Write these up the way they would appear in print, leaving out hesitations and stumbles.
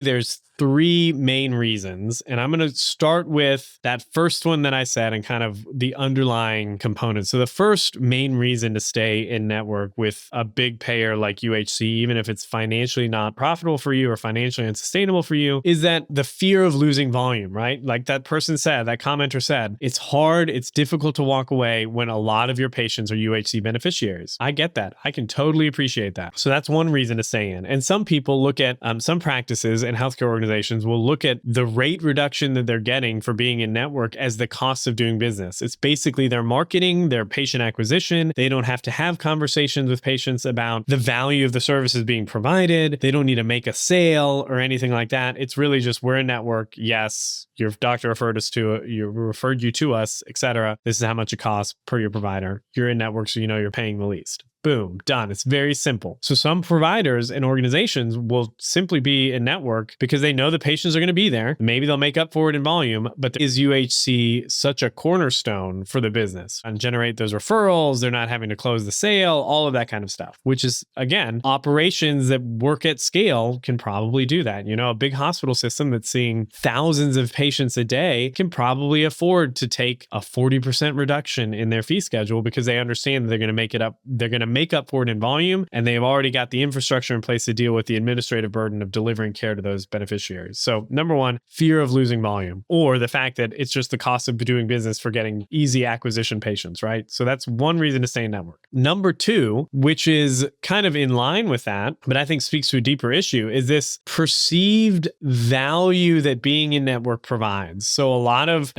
There's three main reasons, and I'm going to start with that first one that I said and kind of the underlying components. So the first main reason to stay in network with a big payer like UHC, even if it's financially not profitable for you or financially unsustainable for you, is that the fear of losing volume, right? Like that person said, that commenter said, it's hard, it's difficult to walk away when a lot of your patients are UHC beneficiaries. I get that. I can totally appreciate that. So that's one reason to stay in. And some people look at some practices and healthcare organizations will look at the rate reduction that they're getting for being in network as the cost of doing business. It's basically their marketing, their patient acquisition. They don't have to have conversations with patients about the value of the services being provided. They don't need to make a sale or anything like that. It's really just we're in network. Yes, your doctor referred you to us, etc. This is how much it costs per your provider. You're in network, so you know you're paying the least. Boom, done. It's very simple. So some providers and organizations will simply be in network because they know the patients are going to be there. Maybe they'll make up for it in volume, but is UHC such a cornerstone for the business and generate those referrals? They're not having to close the sale, all of that kind of stuff, which is, again, operations that work at scale can probably do that. You know, a big hospital system that's seeing thousands of patients a day can probably afford to take a 40% reduction in their fee schedule because they understand that they're going to make it up. They're going to make up for it in volume, and they've already got the infrastructure in place to deal with the administrative burden of delivering care to those beneficiaries. So number one, fear of losing volume, or the fact that it's just the cost of doing business for getting easy acquisition patients, right? So that's one reason to stay in network. Number two, which is kind of in line with that, but I think speaks to a deeper issue, is this perceived value that being in network provides. So a lot of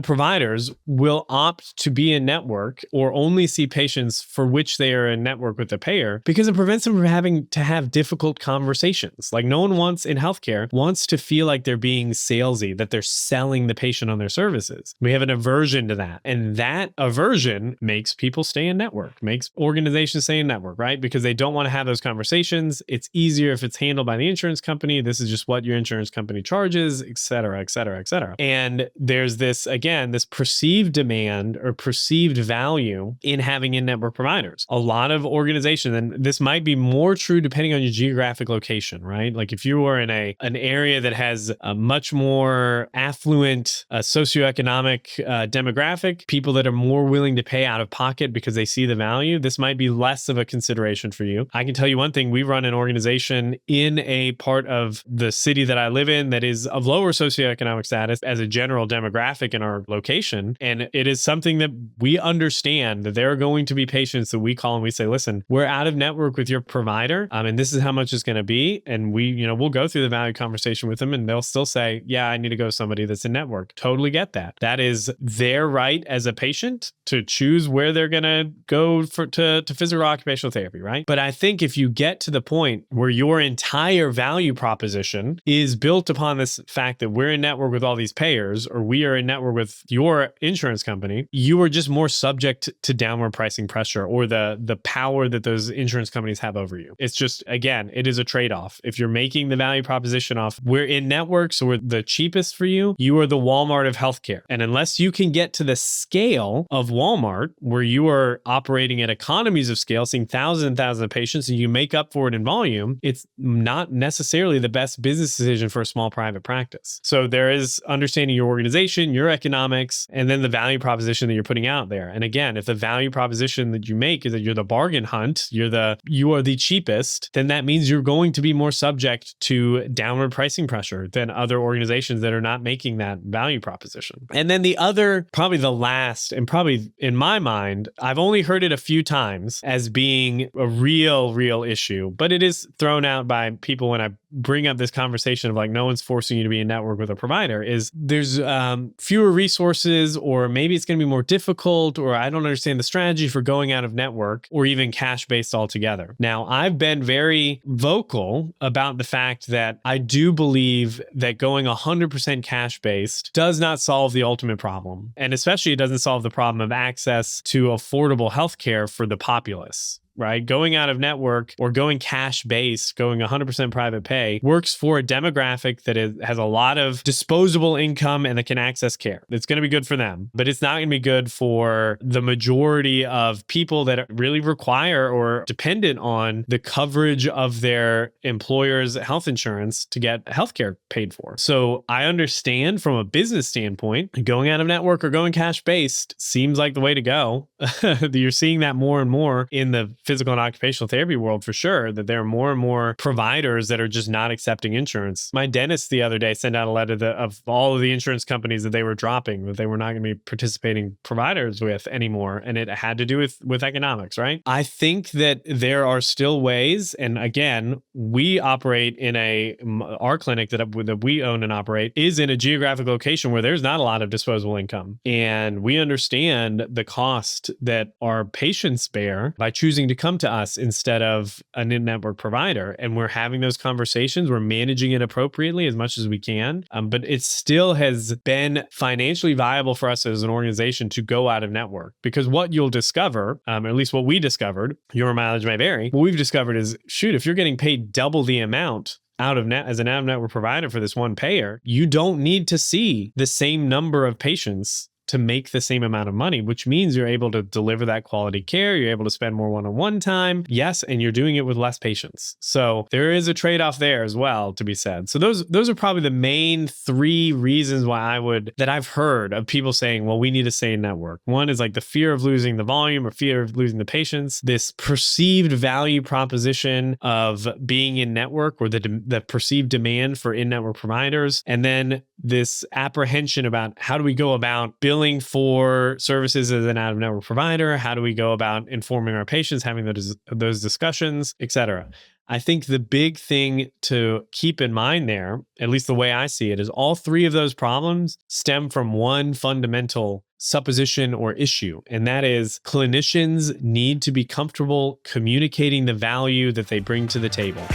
providers will opt to be in network or only see patients for which they are in network with the payer because it prevents them from having to have difficult conversations. Like no one wants in healthcare wants to feel like they're being salesy, that they're selling the patient on their services. We have an aversion to that. And that aversion makes people stay in network, makes organizations stay in network, right? Because they don't want to have those conversations. It's easier if it's handled by the insurance company. This is just what your insurance company charges, et cetera, et cetera, et cetera. And there's this, again, this perceived demand or perceived value in having in-network providers. A lot of organizations, and this might be more true depending on your geographic location, right? Like if you are in an area that has a much more affluent socioeconomic demographic, people that are more willing to pay out of pocket because they see the value, this might be less of a consideration for you. I can tell you one thing, we run an organization in a part of the city that I live in that is of lower socioeconomic status as a general demographic in our location. And it is something that we understand that there are going to be patients that we call and we say, listen, we're out of network with your provider, and this is how much it's going to be. And we'll go through the value conversation with them, and they'll still say, yeah, I need to go to somebody that's in network. Totally get that. That is their right as a patient to choose where they're going to go to physical occupational therapy, right? But I think if you get to the point where your entire value proposition is built upon this fact that we're in network with all these payers, or we are in network with your insurance company, you are just more subject to downward pricing pressure or the power that those insurance companies have over you. It's just, again, it is a trade-off. If you're making the value proposition off, we're in networks, so we're the cheapest for you, you are the Walmart of healthcare. And unless you can get to the scale of Walmart, where you are operating at economies of scale, seeing thousands and thousands of patients, and you make up for it in volume, it's not necessarily the best business decision for a small private practice. So there is understanding your organization, your economics, and then the value proposition that you're putting out there. And again, if the value proposition that you make is that you're the bargain hunt, you are the cheapest, then that means you're going to be more subject to downward pricing pressure than other organizations that are not making that value proposition. And then the other, probably the last, and probably in my mind, I've only heard it a few times as being a real issue, but it is thrown out by people when I bring up this conversation of like, no one's forcing you to be in network with a provider, is there's fewer resources, or maybe it's going to be more difficult, or I don't understand the strategy for going out of network, or even cash-based altogether. Now, I've been very vocal about the fact that I do believe that going 100% cash-based does not solve the ultimate problem. And especially it doesn't solve the problem of access to affordable healthcare for the populace. right? Going out of network or going cash-based, going 100% private pay works for a demographic that has a lot of disposable income and that can access care. It's going to be good for them, but it's not going to be good for the majority of people that really require or dependent on the coverage of their employer's health insurance to get healthcare paid for. So I understand from a business standpoint, going out of network or going cash-based seems like the way to go. You're seeing that more and more in the physical and occupational therapy world for sure, that there are more and more providers that are just not accepting insurance. My dentist the other day sent out a letter of all of the insurance companies that they were dropping, that they were not going to be participating providers with anymore. And it had to do with economics, right? I think that there are still ways. And again, we operate in our clinic that we own and operate is in a geographic location where there's not a lot of disposable income. And we understand the cost that our patients bear by choosing to come to us instead of an in-network provider. And we're having those conversations. We're managing it appropriately as much as we can. But it still has been financially viable for us as an organization to go out of network, because what you'll discover, or at least what we discovered, your mileage may vary, what we've discovered is, shoot, if you're getting paid double the amount as an out-of-network provider for this one payer, you don't need to see the same number of patients to make the same amount of money, which means you're able to deliver that quality care. You're able to spend more one-on-one time. Yes, and you're doing it with less patients. So there is a trade-off there as well to be said. So those are probably the main three reasons why that I've heard of people saying, well, we need to stay in network. One is like the fear of losing the volume or fear of losing the patients, this perceived value proposition of being in network or the perceived demand for in-network providers, and then this apprehension about how do we go about billing for services as an out-of-network provider? How do we go about informing our patients, having those discussions, et cetera? I think the big thing to keep in mind there, at least the way I see it, is all three of those problems stem from one fundamental supposition or issue, and that is clinicians need to be comfortable communicating the value that they bring to the table.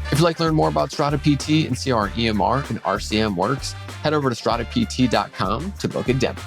If you'd like to learn more about Strata PT and see how our EMR and RCM works, head over to stratapt.com to book a demo.